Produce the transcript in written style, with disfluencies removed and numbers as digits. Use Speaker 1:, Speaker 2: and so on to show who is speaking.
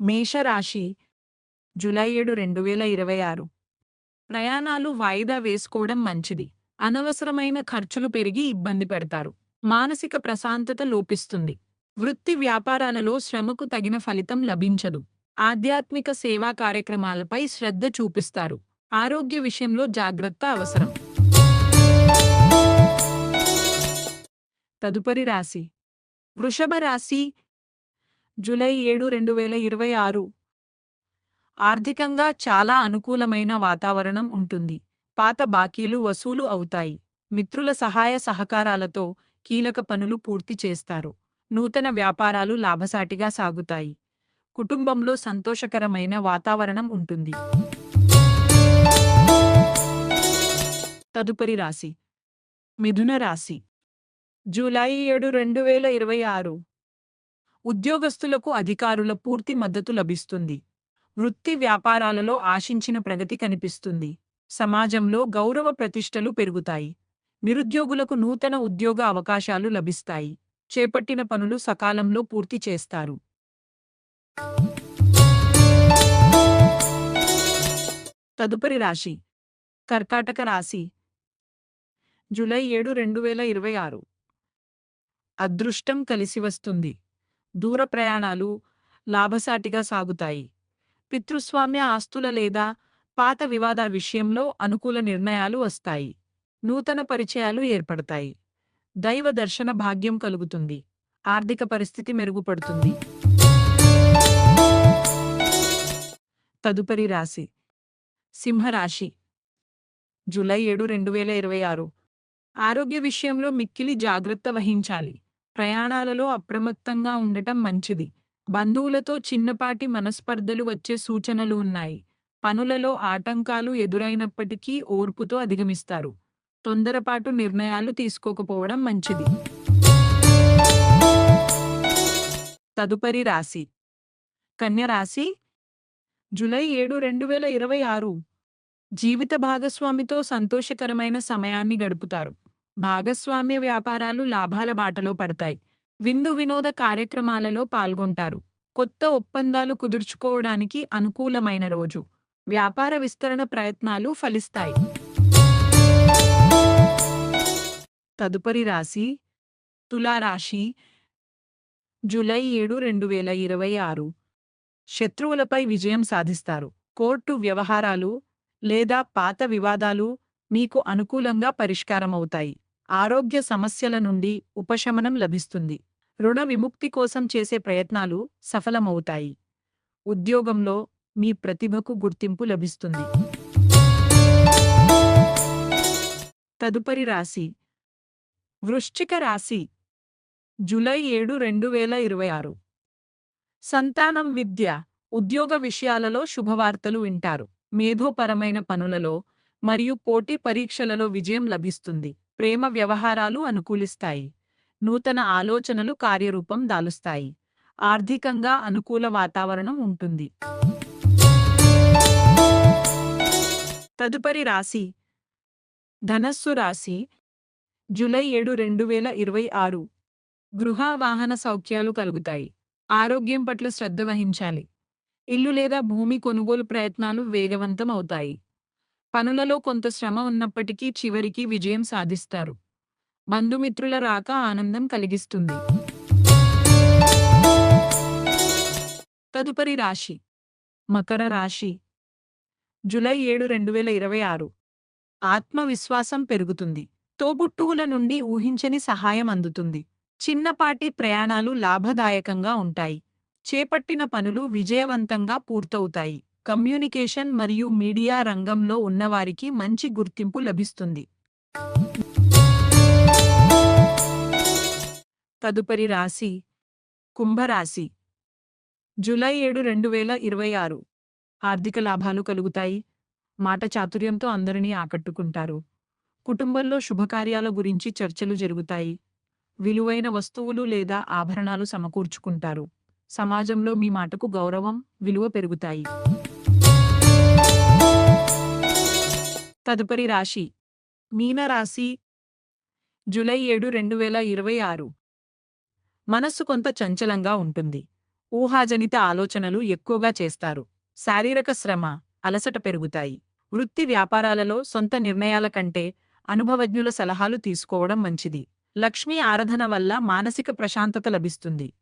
Speaker 1: మేషరాశి జూలై 7, 2026. ప్రయాణాలు వాయిదా వేసుకోవడం మంచిది. అనవసరమైన ఖర్చులు పెరిగి ఇబ్బంది పెడతారు. మానసిక ప్రశాంతత లోపిస్తుంది. వృత్తి వ్యాపారాలలో శ్రమకు తగిన ఫలితం లభించదు. ఆధ్యాత్మిక సేవా కార్యక్రమాలపై శ్రద్ధ చూపిస్తారు. ఆరోగ్య విషయంలో జాగ్రత్త అవసరం. తదుపరి రాశి వృషభ రాశి జూలై 7, 2026. ఆర్థికంగా చాలా అనుకూలమైన వాతావరణం ఉంటుంది. పాత బాకీలు వసూలు అవుతాయి. మిత్రుల సహాయ సహకారాలతో కీలక పనులు పూర్తి చేస్తారు. నూతన వ్యాపారాలు లాభసాటిగా సాగుతాయి. కుటుంబంలో సంతోషకరమైన వాతావరణం ఉంటుంది. తదుపరి రాశి మిథున రాశి జూలై 7, 2026. ఉద్యోగస్తులకు అధికారుల పూర్తి మద్దతు లభిస్తుంది. వృత్తి వ్యాపారాలలో ఆశించిన ప్రగతి కనిపిస్తుంది. సమాజంలో గౌరవ ప్రతిష్టలు పెరుగుతాయి. నిరుద్యోగులకు నూతన ఉద్యోగ అవకాశాలు లభిస్తాయి. చేపట్టిన పనులు సకాలంలో పూర్తి చేస్తారు. తదుపరి రాశి కర్కాటక రాశి జూలై 7, 2026. అదృష్టం కలిసి వస్తుంది. దూర ప్రయాణాలు లాభసాటిగా సాగుతాయి. పితృస్వామ్య ఆస్తుల లేదా పాత వివాద విషయంలో అనుకూల నిర్ణయాలు వస్తాయి. నూతన పరిచయాలు ఏర్పడతాయి. దైవ దర్శన భాగ్యం కలుగుతుంది. ఆర్థిక పరిస్థితి మెరుగుపడుతుంది. తదుపరి రాశి సింహరాశి జూలై 7, 2026. ఆరోగ్య విషయంలో మిక్కిలి జాగ్రత్త వహించాలి. ప్రయాణాలలో అప్రమత్తంగా ఉండటం మంచిది. బంధువులతో చిన్నపాటి మనస్పర్ధలు వచ్చే సూచనలు ఉన్నాయి. పనులలో ఆటంకాలు ఎదురైనప్పటికీ ఓర్పుతో అధిగమిస్తారు. తొందరపాటు నిర్ణయాలు తీసుకోకపోవడం మంచిది. తదుపరి రాశి కన్య రాశి జూలై 7, 2026. జీవిత భాగస్వామితో సంతోషకరమైన సమయాన్ని గడుపుతారు. భాగస్వామ్య వ్యాపారాలు లాభాల బాటలో పడతాయి. విందు వినోద కార్యక్రమాలలో పాల్గొంటారు. కొత్త ఒప్పందాలు కుదుర్చుకోవడానికి అనుకూలమైన రోజు. వ్యాపార విస్తరణ ప్రయత్నాలు ఫలిస్తాయి. తదుపరి రాశి తులారాశి జూలై 7, 2026. శత్రువులపై విజయం సాధిస్తారు. కోర్టు వ్యవహారాలు లేదా పాత వివాదాలు మీకు అనుకూలంగా పరిష్కారమవుతాయి. ఆరోగ్య సమస్యల నుండి ఉపశమనం లభిస్తుంది. రుణ విముక్తి కోసం చేసే ప్రయత్నాలు సఫలమవుతాయి. ఉద్యోగంలో మీ ప్రతిభకు గుర్తింపు లభిస్తుంది. తదుపరి రాశి వృశ్చిక రాశి జూలై 7, 2026. సంతానం విద్య ఉద్యోగ విషయాలలో శుభవార్తలు వింటారు. మేధోపరమైన పనులలో మరియు పోటీ పరీక్షలలో విజయం లభిస్తుంది. ప్రేమ వ్యవహారాలు అనుకూలిస్తాయి. నూతన ఆలోచనలు కార్యరూపం దాలుస్తాయి. ఆర్థికంగా అనుకూల వాతావరణం ఉంటుంది. తదుపరి రాశి ధనస్సు రాశి జూలై 7, 2026. గృహ వాహన సౌఖ్యాలు కలుగుతాయి. ఆరోగ్యం పట్ల శ్రద్ధ వహించాలి. ఇల్లు లేదా భూమి కొనుగోలు ప్రయత్నాలు వేగవంతం అవుతాయి. పనులలో కొంత శ్రమ ఉన్నప్పటికీ చివరికి విజయం సాధిస్తారు. బంధుమిత్రుల రాక ఆనందం కలిగిస్తుంది. తదుపరి రాశి మకర రాశి జూలై 7, 2026. ఆత్మవిశ్వాసం పెరుగుతుంది. తోబుట్టువుల నుండి ఊహించని సహాయం అందుతుంది. చిన్నపాటి ప్రయాణాలు లాభదాయకంగా ఉంటాయి. చేపట్టిన పనులు విజయవంతంగా పూర్తవుతాయి. కమ్యూనికేషన్ మరియు మీడియా రంగంలో ఉన్నవారికి మంచి గుర్తింపు లభిస్తుంది. తదుపరి రాశి కుంభరాశి జూలై 7, 2026. ఆర్థిక లాభాలు కలుగుతాయి. మాట చాతుర్యంతో అందరినీ ఆకట్టుకుంటారు. కుటుంబంలో శుభకార్యాల గురించి చర్చలు జరుగుతాయి. విలువైన వస్తువులు లేదా ఆభరణాలు సమకూర్చుకుంటారు. సమాజంలో మీ మాటకు గౌరవం, విలువ పెరుగుతాయి. తదుపరి రాశి మీనరాశి జూలై 7, 2026. మనస్సు కొంత చంచలంగా ఉంటుంది. ఊహాజనిత ఆలోచనలు ఎక్కువగా చేస్తారు. శారీరక శ్రమ, అలసట పెరుగుతాయి. వృత్తి వ్యాపారాలలో సొంత నిర్ణయాల కంటే అనుభవజ్ఞుల సలహాలు తీసుకోవడం మంచిది. లక్ష్మీ ఆరాధన వల్ల మానసిక ప్రశాంతత లభిస్తుంది.